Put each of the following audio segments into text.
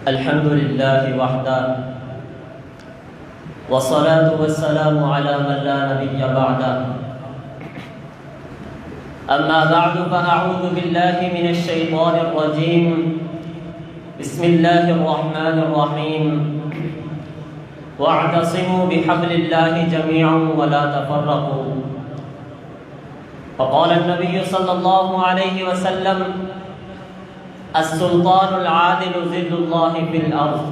الحمد لله وحده والصلاة والسلام على من لا نبي بعده أما بعد فأعوذ بالله من الشيطان الرجيم بسم الله الرحمن الرحيم واعتصموا بحبل الله جميعا ولا تفرقوا فقال النبي صلى الله عليه وسلم السلطان العادل ذل الله في الأرض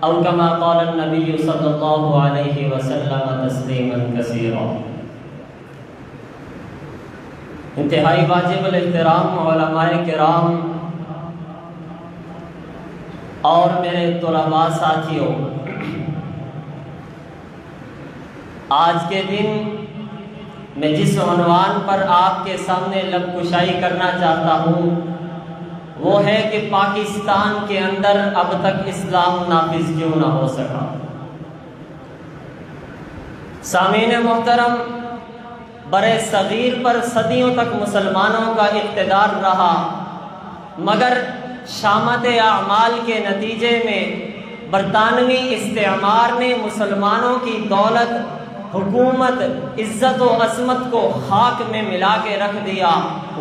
أو كما قال النبي صلى الله عليه وسلم تسليما كثيرا۔ انتہائی واجب الاحترام علماء کرام اور میرے طلباء ساتھیوں، آج کے دن میں جس عنوان پر آپ کے سامنے لب کشائی کرنا چاہتا ہوں وہ ہے کہ پاکستان کے اندر اب تک اسلام نافذ کیوں نہ ہو سکا۔ سامعین محترم، برے صغیر پر صدیوں تک مسلمانوں کا اقتدار رہا، مگر شامت اعمال کے نتیجے میں برطانوی استعمار نے مسلمانوں کی دولت، حکومت، عزت و عظمت کو خاک میں ملا کے رکھ دیا۔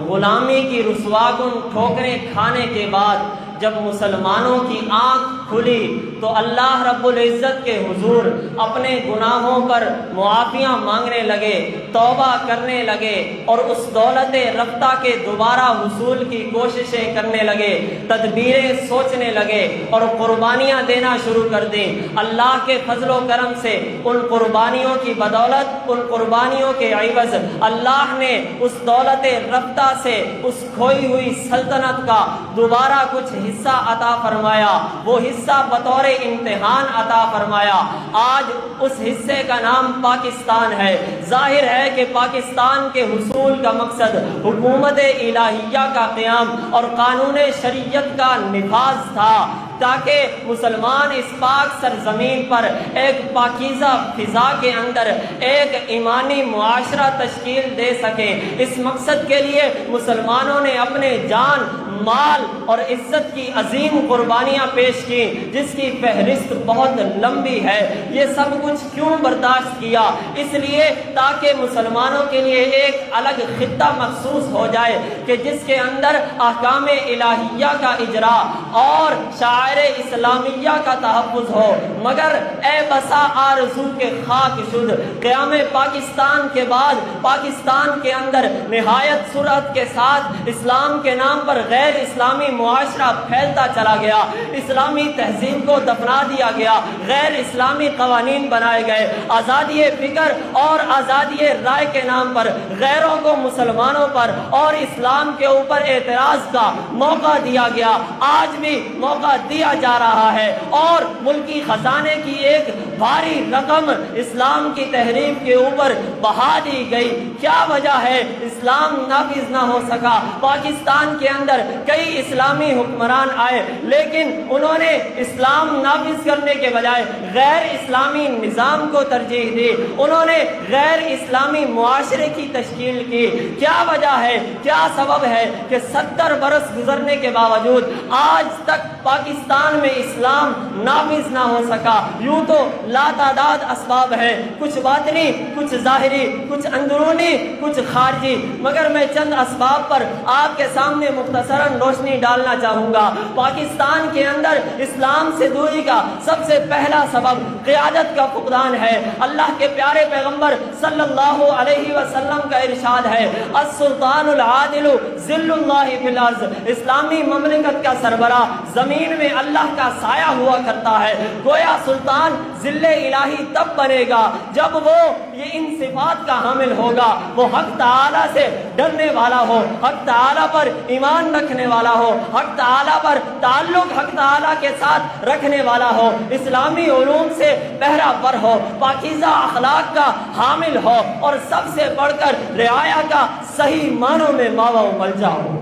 غلامی کی رسوا کن ٹھوکریں کھانے کے بعد جب مسلمانوں کی آنکھ کھلی تو اللہ رب العزت کے حضور اپنے گناہوں پر معافیاں مانگنے لگے، توبہ کرنے لگے اور اس دولت رفتہ کے دوبارہ حصول کی کوششیں کرنے لگے، تدبیریں سوچنے لگے اور قربانیاں دینا شروع کر دیں۔ اللہ کے فضل و کرم سے ان قربانیوں کی بدولت، ان قربانیوں کے عوض اللہ نے اس دولت رفتہ سے اس کھوئی ہوئی سلطنت کا دوبارہ کچھ حصہ عطا فرمایا، وہ حصہ بطور امتحان عطا فرمایا۔ آج اس حصے کا نام پاکستان ہے۔ ظاہر ہے کہ پاکستان کے حصول کا مقصد حکومت الہیہ کا قیام اور قانون شریعت کا نفاذ تھا، تاکہ مسلمان اس پاک سرزمین پر ایک پاکیزہ فضا کے اندر ایک ایمانی معاشرہ تشکیل دے سکیں۔ اس مقصد کے لیے مسلمانوں نے اپنے جان، مال اور عزت کی عظیم قربانیاں پیش کی، جس کی فہرست بہت لمبی ہے۔ یہ سب کچھ کیوں برداشت کیا؟ اس لیے تاکہ مسلمانوں کے لیے ایک الگ خطہ مخصوص ہو جائے کہ جس کے اندر احکام الہیہ کا اجرا اور شعائر اسلامیہ کا تحفظ ہو۔ مگر اے بسا آرزو کے خاک شد، قیام پاکستان کے بعد پاکستان کے اندر نہایت سرعت کے ساتھ اسلام کے نام پر غیر اسلامی معاشرہ پھیلتا چلا گیا، اسلامی تہذیب کو دفنا دیا گیا، غیر اسلامی قوانین بنائے گئے، آزادی فکر اور آزادی رائے کے نام پر غیروں کو مسلمانوں پر اور اسلام کے اوپر اعتراض کا موقع دیا گیا۔ آج بھی موقع دیا جا رہا ہے اور ملکی خزانے کی ایک بھاری رقم اسلام کی تحریف کے اوپر بہا دی گئی۔ کیا وجہ ہے اسلام نافذ نہ ہو سکا؟ پاکستان کے اندر کئی اسلامی حکمران آئے، لیکن انہوں نے اسلام نافذ کرنے کے بجائے غیر اسلامی نظام کو ترجیح دی، انہوں نے غیر اسلامی معاشرے کی تشکیل کی۔ کیا وجہ ہے، کیا سبب ہے کہ 70 برس گزرنے کے باوجود آج تک پاکستان میں اسلام نافذ نہ ہو سکا؟ یوں تو لاتعداد اسباب ہیں، کچھ باطنی، کچھ ظاہری، کچھ اندرونی، کچھ خارجی، مگر میں چند اسباب پر آپ کے سامنے مختصراً روشنی ڈالنا چاہوں گا۔ پاکستان کے اندر اسلام سے دوری کا سب سے پہلا سبب قیادت کا فقدان ہے۔ اللہ کے پیارے پیغمبر صلی اللہ علیہ وسلم کا ارشاد ہے، السلطان العادل ذل اللہ فی الارض، اسلامی مملکت کا سربراہ زمین میں اللہ کا سایہ ہوا کرتا ہے۔ گویا سلطان ذل الہی تب بنے گا جب وہ یہ ان صفات کا حامل ہوگا، وہ حق تعالی سے ڈرنے والا ہو، حق تعالی پر ایمان رکھنے والا ہو، حق تعالی پر تعلق حق تعالی کے ساتھ رکھنے والا ہو، اسلامی علوم سے بہرہ ور ہو، پاکیزہ اخلاق کا حامل ہو اور سب سے بڑھ کر رعایا کا صحیح معنوں میں ماوا و ملجا ہو۔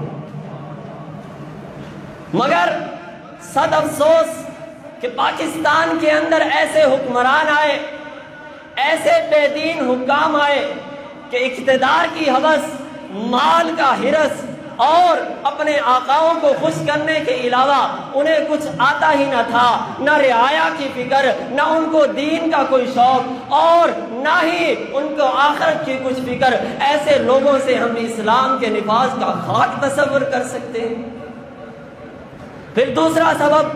مگر صد افسوس کہ پاکستان کے اندر ایسے حکمران آئے، ایسے بے دین حکام آئے کہ اقتدار کی ہوس، مال کا ہرس اور اپنے آقاؤں کو خوش کرنے کے علاوہ انہیں کچھ آتا ہی نہ تھا، نہ رعایا کی فکر، نہ ان کو دین کا کوئی شوق اور نہ ہی ان کو آخرت کی کچھ فکر، ایسے لوگوں سے ہم اسلام کے نفاذ کا خاک تصور کر سکتے ہیں؟ پھر دوسرا سبب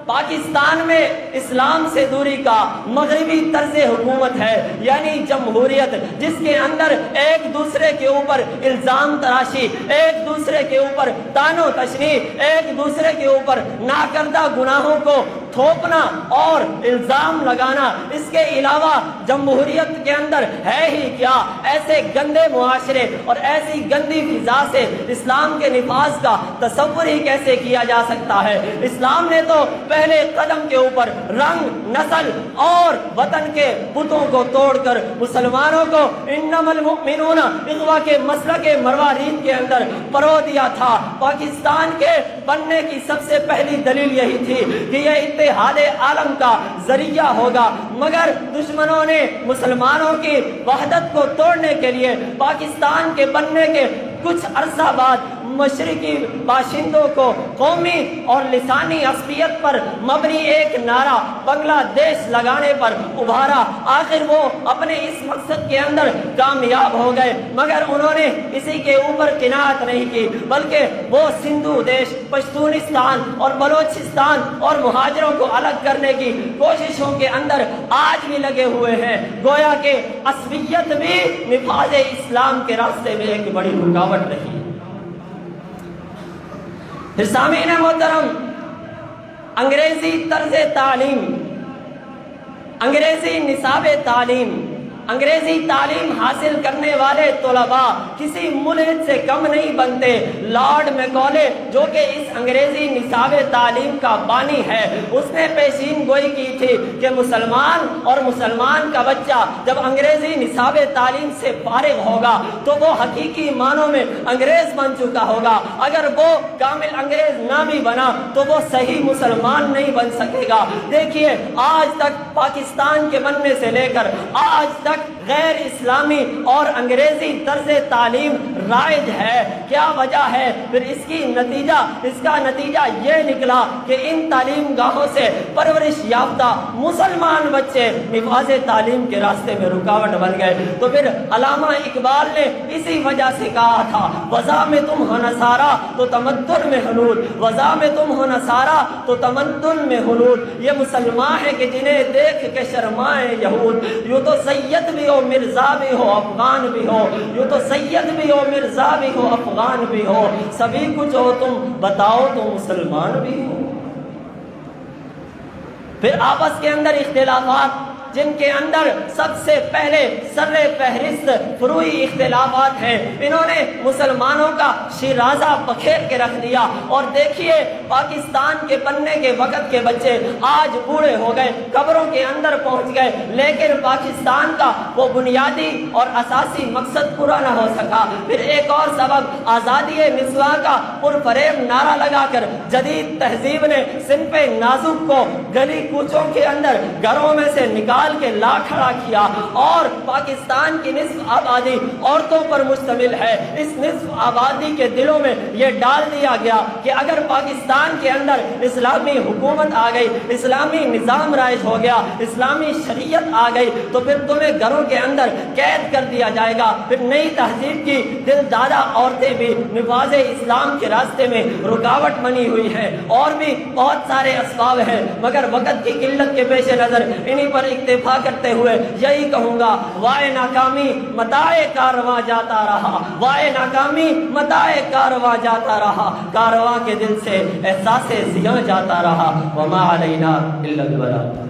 پاکستان میں اسلام سے دوری کا مغربی طرز حکومت ہے، یعنی جمہوریت، جس کے اندر ایک دوسرے کے اوپر الزام تراشی، ایک دوسرے کے اوپر طعن و تشنیع، ایک دوسرے کے اوپر ناکردہ گناہوں کو تھوپنا اور الزام لگانا، اس کے علاوہ جمہوریت کے اندر ہے ہی کیا؟ ایسے گندے معاشرے اور ایسی گندی فضا سے اسلام کے نفاذ کا تصور ہی کیسے کیا جا سکتا ہے؟ اسلام نے تو پہلے قدم کے اوپر رنگ، نسل اور وطن کے بتوں کو توڑ کر مسلمانوں کو انما المؤمنون اخوہ کے مسلک مروارید کے اندر پرو دیا تھا۔ پاکستان کے بننے کی سب سے پہلی دلیل یہی تھی کہ یہ اتحاد عالم کا ذریعہ ہوگا، مگر دشمنوں نے مسلمانوں کی وحدت کو توڑنے کے لیے پاکستان کے بننے کے کچھ عرصہ بعد مشرقی باشندوں کو قومی اور لسانی عصبیت پر مبنی ایک نعرہ بنگلہ دیش لگانے پر ابھارا۔ آخر وہ اپنے اس مقصد کے اندر کامیاب ہو گئے، مگر انہوں نے اسی کے اوپر قناعت نہیں کی، بلکہ وہ سندھو دیش، پشتونستان اور بلوچستان اور مہاجروں کو الگ کرنے کی کوششوں کے اندر آج بھی لگے ہوئے ہیں۔ گویا کہ عصبیت بھی نفاذ اسلام کے راستے میں ایک بڑی رکاوٹ رہی۔ پھر سامعین محترم، انگریزی طرز تعلیم، انگریزی نصاب تعلیم، انگریزی تعلیم حاصل کرنے والے طلباء کسی ملحد سے کم نہیں بنتے۔ لارڈ میکالے جو کہ اس انگریزی نصاب تعلیم کا بانی ہے، اس نے پیشین گوئی کی تھی کہ مسلمان اور مسلمان کا بچہ جب انگریزی نصاب تعلیم سے فارغ ہوگا تو وہ حقیقی معنوں میں انگریز بن چکا ہوگا۔ اگر وہ کامل انگریز نہ بھی بنا تو وہ صحیح مسلمان نہیں بن سکے گا۔ دیکھیے، آج تک پاکستان کے بننے سے لے کر آج تک غیر اسلامی اور انگریزی طرز تعلیم رائج ہے۔ کیا وجہ ہے؟ پھر اس کا نتیجہ یہ نکلا کہ ان تعلیم گاہوں سے پرورش یافتہ مسلمان بچے نفاذ تعلیم کے راستے میں رکاوٹ بن گئے۔ تو پھر علامہ اقبال نے اسی وجہ سے کہا تھا، وضع میں تم ہو نصارا تو تمدن میں حلول، وضع میں تم ہو نصارا تو تمدن میں حلول۔ یہ مسلمان ہے کہ جنہیں دیکھ کے شرمائے یہود، یوں تو سید بھی ہو، مرزا بھی ہو، افغان بھی ہو، یوں تو سید بھی ہو، مرزا بھی ہو، افغان بھی ہو، سبھی کچھ ہو تم بتاؤ تو مسلمان بھی ہو۔ پھر آپس کے اندر اختلافات، جن کے اندر سب سے پہلے سر فہرست فروعی اختلافات ہیں، انہوں نے مسلمانوں کا شیرازہ بکھیر کے رکھ دیا۔ اور دیکھیے، پاکستان کے بننے کے وقت کے بچے آج بوڑھے ہو گئے، قبروں کے اندر پہنچ گئے، لیکن پاکستان کا وہ بنیادی اور اساسی مقصد پورا نہ ہو سکا۔ پھر ایک اور سبب، آزادی نسواں کا پرفریب نعرہ لگا کر جدید تہذیب نے صنف نازک کو گلی کوچوں کے اندر گھروں میں سے نکال کے لا کھڑا کیا، اور پاکستان کی نصف آبادی عورتوں پر مشتمل ہے۔ اس نصف آبادی کے دلوں میں یہ ڈال دیا گیا کہ اگر پاکستان کے اندر اسلامی حکومت آ گئی، اسلامی نظام رائج ہو گیا، اسلامی شریعت آ گئی تو پھر تمہیں گھروں کے اندر قید کر دیا جائے گا۔ پھر نئی تہذیب کی دل دادہ عورتیں بھی نفاذ اسلام کے راستے میں رکاوٹ بنی ہوئی ہیں۔ اور بھی بہت سارے اسباب ہیں، مگر وقت کی قلت کے پیش نظر انہی پر اکتفا کرتے ہوئے یہی کہوں گا، وائے ناکامی متاع کارواں جاتا رہا، وائے ناکامی متاع کارواں جاتا رہا، کارواں کے دل سے احساس زیاں جاتا رہا، وما علینا الا البلاغ۔